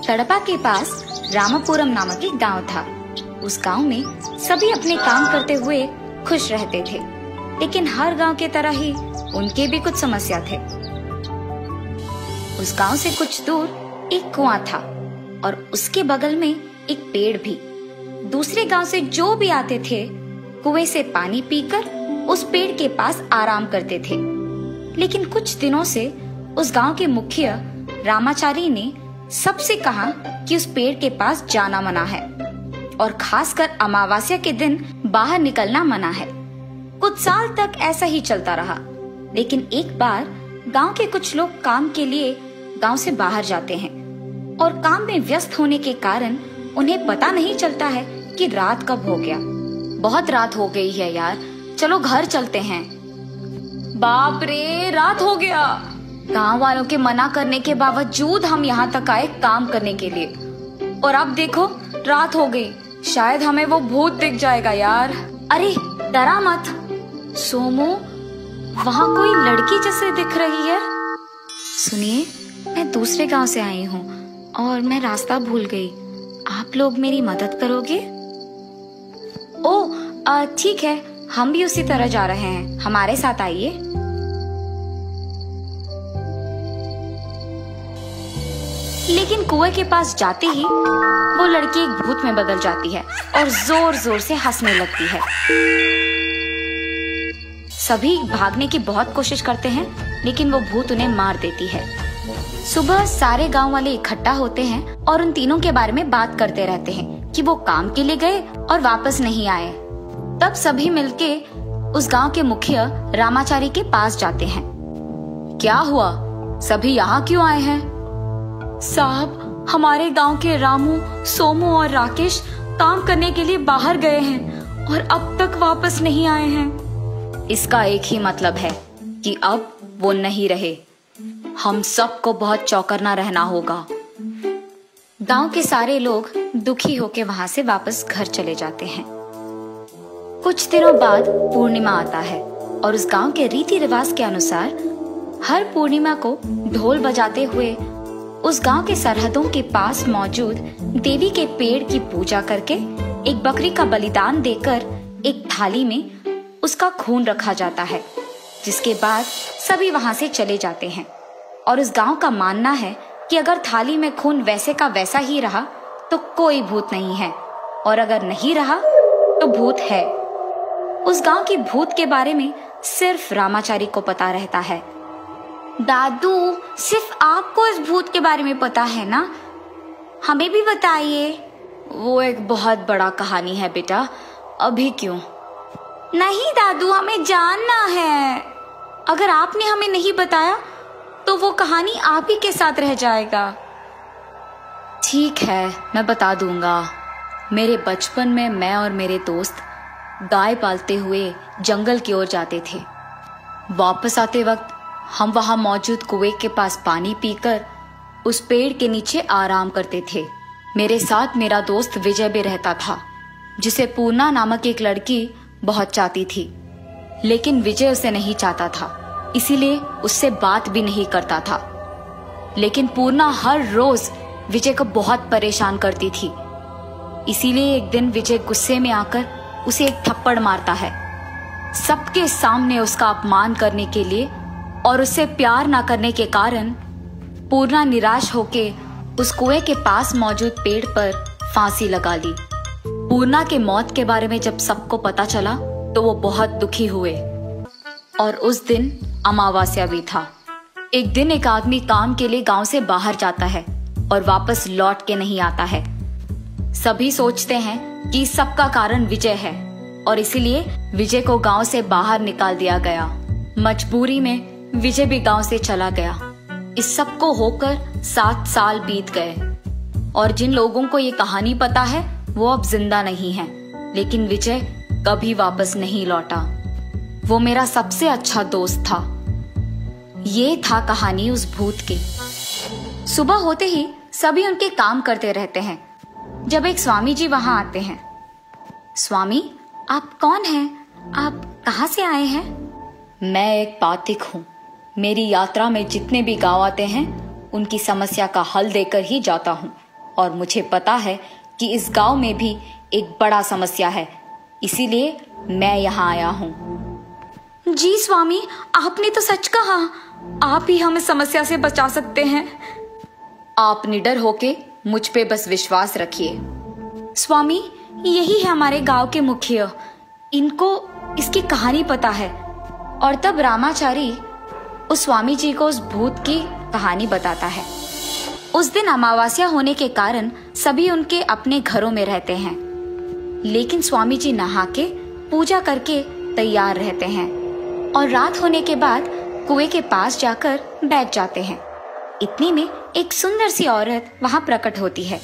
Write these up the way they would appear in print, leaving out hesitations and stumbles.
तड़पा के पास रामापुरम नामक एक गांव था। उस गांव में सभी अपने काम करते हुए खुश रहते थे, लेकिन हर गांव के तरह ही उनके भी कुछ समस्या थे। उस गांव से कुछ दूर एक कुआं था और उसके बगल में एक पेड़ भी। दूसरे गांव से जो भी आते थे कुएं से पानी पीकर उस पेड़ के पास आराम करते थे। लेकिन कुछ दिनों से उस गांव के मुखिया रामाचारी ने सबसे कहा कि उस पेड़ के पास जाना मना है और खासकर अमावस्या के दिन बाहर निकलना मना है। कुछ साल तक ऐसा ही चलता रहा, लेकिन एक बार गांव के कुछ लोग काम के लिए गांव से बाहर जाते हैं और काम में व्यस्त होने के कारण उन्हें पता नहीं चलता है कि रात कब हो गया। बहुत रात हो गई है यार, चलो घर चलते हैं। बाप रे, रात हो गया। गांव वालों के मना करने के बावजूद हम यहाँ तक आए काम करने के लिए, और अब देखो रात हो गई। शायद हमें वो भूत दिख जाएगा यार। अरे डरा मत सोमू, वहाँ कोई लड़की जैसे दिख रही है। सुनिए, मैं दूसरे गांव से आई हूँ और मैं रास्ता भूल गई। आप लोग मेरी मदद करोगे? ओह ठीक है, हम भी उसी तरह जा रहे हैं, हमारे साथ आइए। लेकिन कुएं के पास जाते ही वो लड़की एक भूत में बदल जाती है और जोर जोर से हंसने लगती है। सभी भागने की बहुत कोशिश करते हैं, लेकिन वो भूत उन्हें मार देती है। सुबह सारे गांव वाले इकट्ठा होते हैं और उन तीनों के बारे में बात करते रहते हैं कि वो काम के लिए गए और वापस नहीं आए। तब सभी मिलके उस गांव के मुखिया रामाचारी के पास जाते हैं। क्या हुआ, सभी यहाँ क्यों आए हैं? साहब, हमारे गांव के रामू, सोमू और राकेश काम करने के लिए बाहर गए हैं और अब तक वापस नहीं आए हैं। इसका एक ही मतलब है कि अब वो नहीं रहे। हम सबको बहुत चौकन्ना रहना होगा। गांव के सारे लोग दुखी होकर वहां से वापस घर चले जाते हैं। कुछ दिनों बाद पूर्णिमा आता है और उस गांव के रीति रिवाज के अनुसार हर पूर्णिमा को ढोल बजाते हुए उस गांव के सरहदों के पास मौजूद देवी के पेड़ की पूजा करके एक बकरी का बलिदान देकर एक थाली में उसका खून रखा जाता है, जिसके बाद सभी वहां से चले जाते हैं। और उस गांव का मानना है कि अगर थाली में खून वैसे का वैसा ही रहा तो कोई भूत नहीं है, और अगर नहीं रहा तो भूत है। उस गांव की भूत के बारे में सिर्फ रामाचारी को पता रहता है। दादू, सिर्फ आपको इस भूत के बारे में पता है ना? हमें भी बताइए। वो एक बहुत बड़ा कहानी है बेटा, अभी क्यों? नहीं दादू, हमें जानना है। अगर आपने हमें नहीं बताया तो वो कहानी आप ही के साथ रह जाएगा। ठीक है, मैं बता दूंगा। मेरे बचपन में मैं और मेरे दोस्त गाय पालते हुए जंगल की ओर जाते थे। वापस आते वक्त हम वहां मौजूद कुएं के पास पानी पीकर उस पेड़ के नीचे आराम करते थे। मेरे साथ मेरा दोस्त विजय भी रहता था, जिसे पूर्णा नामक एक लड़की बहुत चाहती थी, लेकिन विजय उसे नहीं चाहता था, इसीलिए उससे बात भी नहीं करता था। लेकिन पूर्णा हर रोज विजय को बहुत परेशान करती थी, इसीलिए एक दिन विजय गुस्से में आकर उसे एक थप्पड़ मारता है, सबके सामने उसका अपमान करने के लिए। और उससे प्यार ना करने के कारण पूर्णा निराश होके उस कुएं के पास मौजूद पेड़ पर फांसी लगा ली। पूर्णा के मौत के बारे में जब सबको पता चला तो वो बहुत दुखी हुए, और उस दिन अमावस्या भी था। एक दिन एक आदमी काम के लिए गांव से बाहर जाता है और वापस लौट के नहीं आता है। सभी सोचते हैं कि सबका कारण विजय है और इसीलिए विजय को गांव से बाहर निकाल दिया गया। मजबूरी में विजय भी गांव से चला गया। इस सब को होकर 7 साल बीत गए और जिन लोगों को ये कहानी पता है वो अब जिंदा नहीं है, लेकिन विजय कभी वापस नहीं लौटा। वो मेरा सबसे अच्छा दोस्त था। ये था कहानी उस भूत की। सुबह होते ही सभी उनके काम करते रहते हैं जब एक स्वामी जी वहां आते हैं। स्वामी, आप कौन हैं? आप कहाँ से आए हैं? मैं एक पातिक हूँ। मेरी यात्रा में जितने भी गांव आते हैं उनकी समस्या का हल देकर ही जाता हूँ। और मुझे पता है कि इस गांव में भी एक बड़ा समस्या है, इसीलिए मैं यहाँ आया हूँ। जी स्वामी, आपने तो सच कहा, आप ही हमें समस्या से बचा सकते हैं। आप निडर होके मुझ पे बस विश्वास रखिए। स्वामी, यही है हमारे गांव के मुखिया, इनको इसकी कहानी पता है। और तब रामाचारी उस स्वामी जी को उस भूत की कहानी बताता है। उस दिन अमावस्या होने के कारण सभी उनके अपने घरों में रहते हैं, लेकिन स्वामी जी नहा के पूजा करके तैयार रहते हैं और रात होने के बाद कुएं के पास जाकर बैठ जाते हैं। इतनी में एक सुंदर सी औरत वहां प्रकट होती है।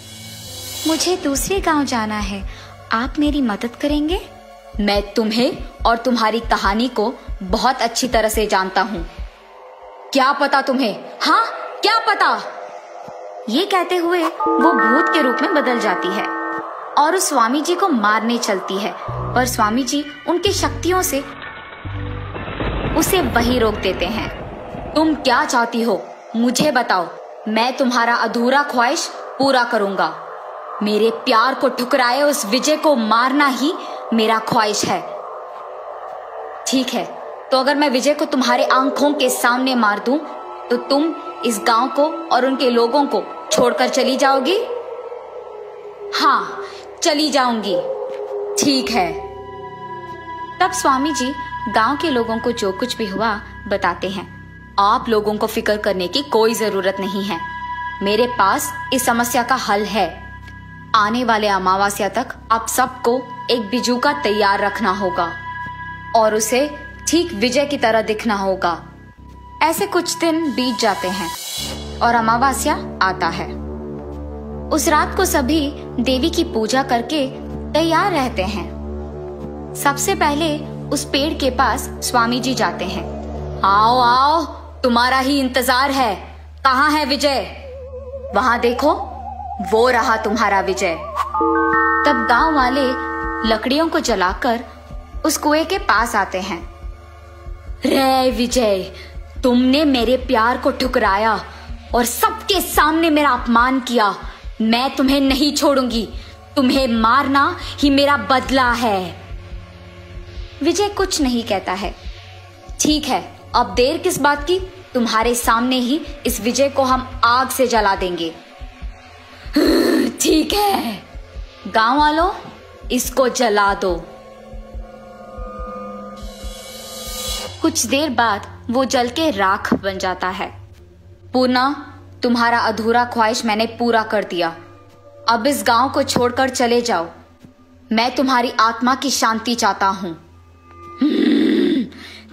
मुझे दूसरे गांव जाना है, आप मेरी मदद करेंगे? मैं तुम्हें और तुम्हारी कहानी को बहुत अच्छी तरह से जानता हूँ। क्या पता तुम्हें? हाँ, क्या पता? ये कहते हुए वो भूत के रूप में बदल जाती है और उस स्वामी जी को मारने चलती है, पर स्वामी जी उनकी शक्तियों से उसे वहीं रोक देते हैं। तुम क्या चाहती हो? मुझे बताओ, मैं तुम्हारा अधूरा ख्वाहिश पूरा करूंगा। मेरे प्यार को ठुकराए उस विजय को मारना ही मेरा ख्वाहिश है। ठीक है, तो अगर मैं विजय को तुम्हारे आंखों के सामने मार दूं, तो तुम इस गांव को और उनके लोगों को छोड़कर चली जाओगी? हाँ, चली जाऊंगी। ठीक है। तब स्वामी जी गांव के लोगों को जो कुछ भी हुआ बताते हैं। आप लोगों को फिक्र करने की कोई जरूरत नहीं है, मेरे पास इस समस्या का हल है। आने वाले अमावस्या तक आप सबको एक बिजूका तैयार रखना होगा और उसे ठीक विजय की तरह दिखना होगा। ऐसे कुछ दिन बीत जाते हैं और अमावस्या आता है। उस रात को सभी देवी की पूजा करके तैयार रहते हैं। सबसे पहले उस पेड़ के पास स्वामी जी जाते हैं। आओ आओ, तुम्हारा ही इंतजार है। कहाँ है विजय? वहां देखो, वो रहा तुम्हारा विजय। तब गांव वाले लकड़ियों को जलाकर उस कुएं के पास आते हैं। रे विजय, तुमने मेरे प्यार को ठुकराया और सबके सामने मेरा अपमान किया। मैं तुम्हें नहीं छोड़ूंगी, तुम्हें मारना ही मेरा बदला है। विजय कुछ नहीं कहता है। ठीक है, अब देर किस बात की? तुम्हारे सामने ही इस विजय को हम आग से जला देंगे। ठीक है, गांव वालों, इसको जला दो। कुछ देर बाद वो जल के राख बन जाता है। पूर्णा, तुम्हारा अधूरा ख्वाहिश मैंने पूरा कर दिया। अब इस गांव को छोड़कर चले जाओ। मैं तुम्हारी आत्मा की शांति चाहता हूं।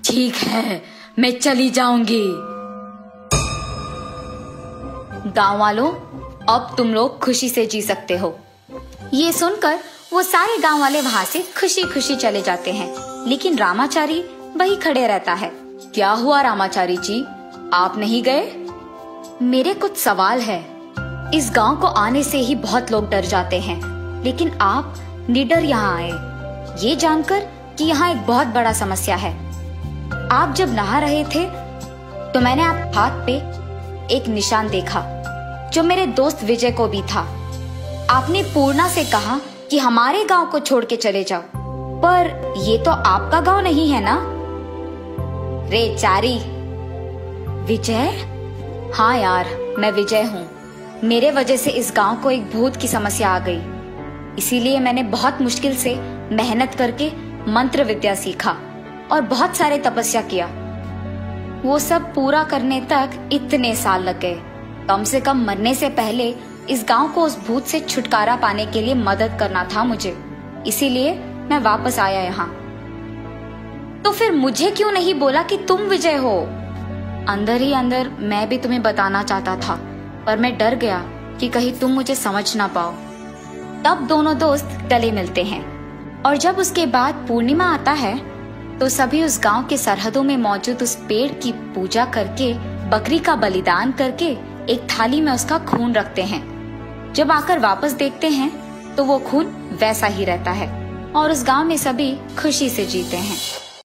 ठीक है, मैं चली जाऊंगी। गांव वालों, अब तुम लोग खुशी से जी सकते हो। ये सुनकर वो सारे गांव वाले वहां से खुशी खुशी चले जाते हैं, लेकिन रामाचारी वही खड़े रहता है। क्या हुआ रामाचारी जी, आप नहीं गए? मेरे कुछ सवाल है। इस गांव को आने से ही बहुत लोग डर जाते हैं, लेकिन आप निडर यहाँ आए ये जानकर कि यहाँ एक बहुत बड़ा समस्या है। आप जब नहा रहे थे तो मैंने आप हाथ पे एक निशान देखा जो मेरे दोस्त विजय को भी था। आपने पूर्णा से कहा कि हमारे गांव को छोड़ के चले जाओ, पर ये तो आपका गांव नहीं है ना? रे चारी, विजय? हाँ यार, मैं विजय हूँ। मेरे वजह से इस गांव को एक भूत की समस्या आ गई, इसीलिए मैंने बहुत मुश्किल से मेहनत करके मंत्र विद्या सीखा और बहुत सारे तपस्या किया। वो सब पूरा करने तक इतने साल लग गए। कम से कम मरने से पहले इस गांव को उस भूत से छुटकारा पाने के लिए मदद करना था मुझे, इसीलिए मैं वापस आया यहाँ। तो फिर मुझे क्यों नहीं बोला कि तुम विजय हो? अंदर ही अंदर मैं भी तुम्हें बताना चाहता था, पर मैं डर गया कि कहीं तुम मुझे समझ ना पाओ। तब दोनों दोस्त गले मिलते हैं और जब उसके बाद पूर्णिमा आता है तो सभी उस गांव के सरहदों में मौजूद उस पेड़ की पूजा करके, बकरी का बलिदान करके एक थाली में उसका खून रखते हैं। जब आकर वापस देखते हैं तो वो खून वैसा ही रहता है और उस गांव में सभी खुशी से जीते हैं।